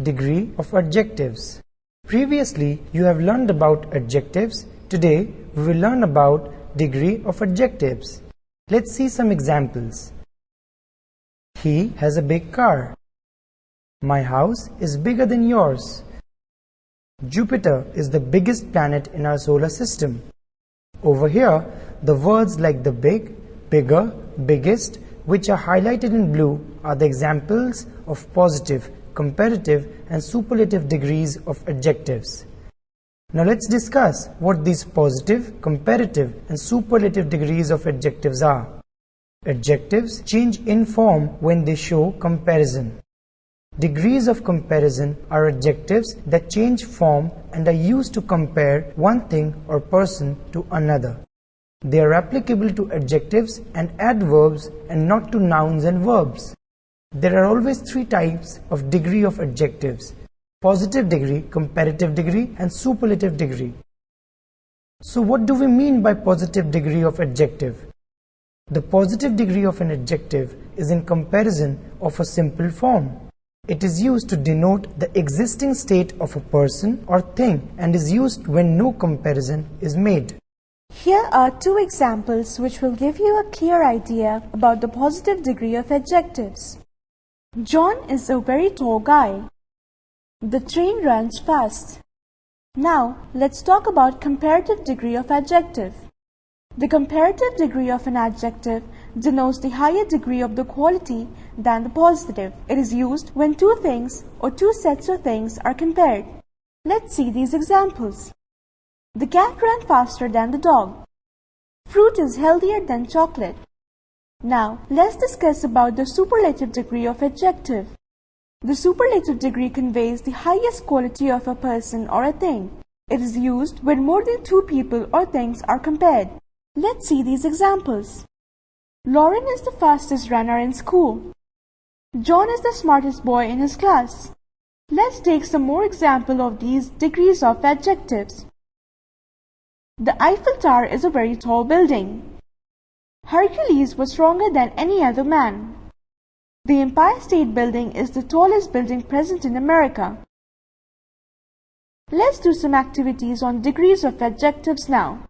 Degree of adjectives. Previously, you have learned about adjectives. Today, we will learn about degree of adjectives. Let's see some examples. He has a big car. My house is bigger than yours. Jupiter is the biggest planet in our solar system. Over here, the words like the big, bigger, biggest, which are highlighted in blue, are the examples of positive, comparative, and superlative degrees of adjectives. Now let's discuss what these positive, comparative, and superlative degrees of adjectives are. Adjectives change in form when they show comparison. Degrees of comparison are adjectives that change form and are used to compare one thing or person to another. They are applicable to adjectives and adverbs and not to nouns and verbs. There are always three types of degree of adjectives: positive degree, comparative degree, and superlative degree. So what do we mean by positive degree of adjective? The positive degree of an adjective is in comparison of a simple form. It is used to denote the existing state of a person or thing and is used when no comparison is made. Here are two examples which will give you a clear idea about the positive degree of adjectives. John is a very tall guy. The train runs fast. Now, let's talk about comparative degree of adjective. The comparative degree of an adjective denotes the higher degree of the quality than the positive. It is used when two things or two sets of things are compared. Let's see these examples. The cat ran faster than the dog. Fruit is healthier than chocolate. Now, let's discuss about the superlative degree of adjective. The superlative degree conveys the highest quality of a person or a thing. It is used when more than two people or things are compared. Let's see these examples. Lauren is the fastest runner in school. John is the smartest boy in his class. Let's take some more examples of these degrees of adjectives. The Eiffel Tower is a very tall building. Hercules was stronger than any other man. The Empire State Building is the tallest building present in America. Let's do some activities on degrees of adjectives now.